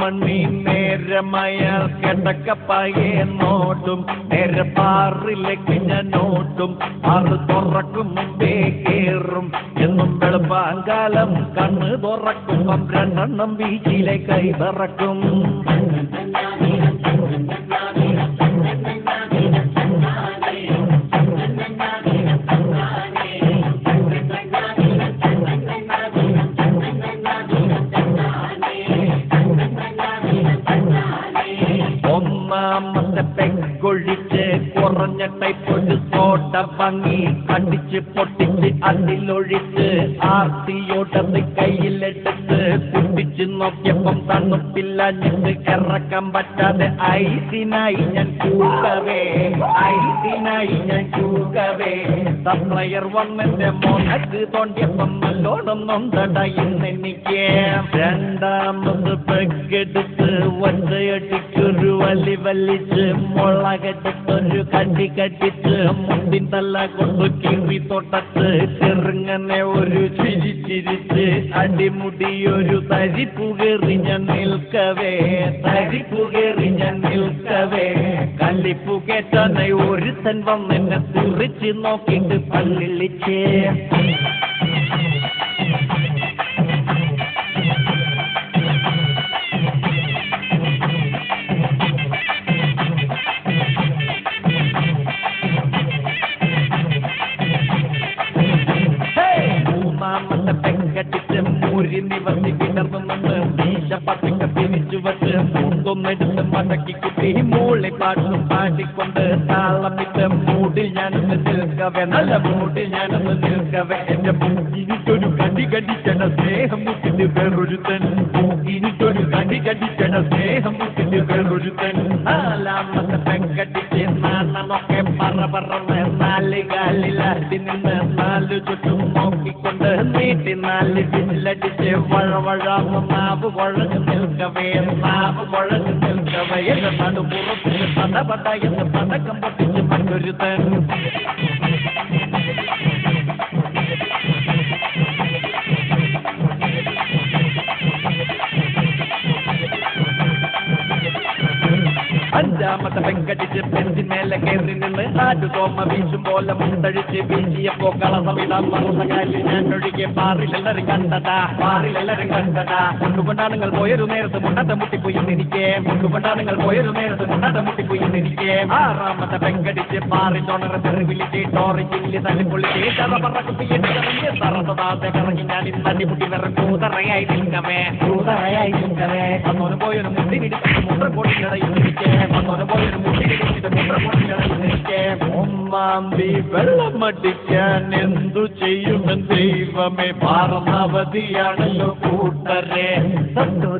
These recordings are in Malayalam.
മണി നേരമയാൾ കിടക്കപ്പായെ നോട്ടും നേരെ പാറിലേക്ക് ഞാൻ നോട്ടും ആറ് തുറക്കും മുമ്പേ കേറും എന്നും വെളുപ്പാങ്കാലം കണ്ണ് തുറക്കുമ്പം രണ്ടെണ്ണം ബീച്ചിലെ കൈ തറക്കും. ഒന്നാമത്തെ പെങ്കൊഴിച്ച് കുറഞ്ഞ ടൈപ്പൊരു സോഡ വാങ്ങി അടിച്ച് പൊട്ടിച്ച് അതിലൊഴിച്ച് ആർത്തിയോടത് കയ്യിലെടുത്ത് കുട്ടിച്ച് നോക്കിയപ്പം തണുപ്പില്ലാഞ്ഞിട്ട് ഇറക്കാൻ പറ്റാതെ ഐസിനായി ഞാൻ കൂകവേ സപ്ലയർ വന്നെന്റെ മോനക്ക് തോണ്ടിയപ്പം നല്ലോണം നൊന്തടയുന്നെനിക്ക്. രണ്ടാമത് പെക്കെടുത്ത് ഒറ്റയടിക്കൊരു വലിച്ച് മുളകെടുത്തൊരു കടിച്ച് മുണ്ടിൻ തല്ല കൊണ്ടു കീറി തൊട്ടത്ത് ചെറുങ്ങനെ ഒരു ചിരിച്ചിരിച്ച് അടിമുടിയൊരു തരിപ്പുകേറി ഞാൻ നിൽക്കവേ കല്ലിപ്പുകേറ്റാനായി ഒരുത്തൻ വന്നെന്നെ തുറിച്ച് നോക്കിയിട്ട് പല്ലിളിച്ചേ. മൂന്നാമത്തെ പെങ്കടിച്ച് മുരി നിവർത്തി കിടന്നു നിന്ന് മീശ പട്ടിക്ക പിരിച്ചു വച്ച് മുണ്ടൊന്നെടുത്ത് മടക്കി കുട്ടി മൂളി പാട്ടും പാടിക്കൊണ്ട് താളമിട്ട് മൂടിൽ ഞാനൊന്ന് നിൽക്കവേ നല്ല മൂടിൽ ഞാനൊന്ന് നിൽക്കവേ എന്റെ മൂക്കിനിട്ടൊരു കടിക്കണ സ്നേഹം മുട്ടിന് വേറൊരുത്തൻ നാലാമത്തെ പെങ്കടിച്ച് നാണമൊക്കെ പറന്ന് നാല് കാലിലാട്ടി നിന്ന് നാല് ചുറ്റും നോക്കിക്കൊണ്ട് നീട്ടി നാല് വിസിലടിച്ച് വഴവഴാന്ന് നാവ് കുഴഞ്ഞു നിൽക്കവേ എന്റെ നടുപുറത്തിന് പടപട എന്ന് പടക്കം പൊട്ടിച്ച് മറ്റൊരുത്തൻ. അഞ്ചാമത്തെ പെങ്കടിച്ച് പെഞ്ചിന്മേലെ കയറി നിന്ന് ആറ്റുതോമ വീശും പോലെ മുണ്ടഴിച്ച് വീശിയപ്പോ കളസമിടാൻ മറന്ന കാലിൽ ഞാൻ ഒഴികെ പാറിലെല്ലാരും കണ്ടതാ കൊണ്ടുകൊണ്ടാണുങ്ങൾ പോയൊരു നേരത്ത് മുണ്ടത്തെ മുട്ടിപ്പോയിന്നെനിക്ക് ആറാമത്തെ പെങ്കടിച്ച് പാറി തൊണറ് തെറിവിളിച്ച് ടോറിച്ചില്ലി തല്ലിപ്പൊളിച്ച് തറന്നതാത്തെ കറങ്ങി ഞാൻ ഇന്നടിമുട്ടി വെറും കൂതറയായി നിൽക്കവേ അന്നോന് പോയൊരു മുട്ടിനിടിച്ച് മുണ്ട പൊടിയിടയിലേക്ക് ഒന്നാന്തി വെള്ളമടിക്കാൻ എന്തു ചെയ്യുമെൻ ദൈവമേ പാർന്നവധിയാണല്ലോ കൂട്ടരെ.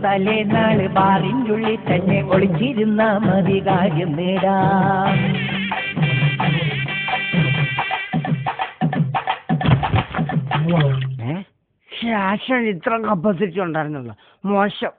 തലേനാള് ബാറിനുള്ളിൽ തന്നെ ഒളിച്ചിരുന്ന മതി കാര്യം നേടാം. ഇത്ര കപ്പാസിറ്റി ഉണ്ടായിരുന്നുള്ള മോശം.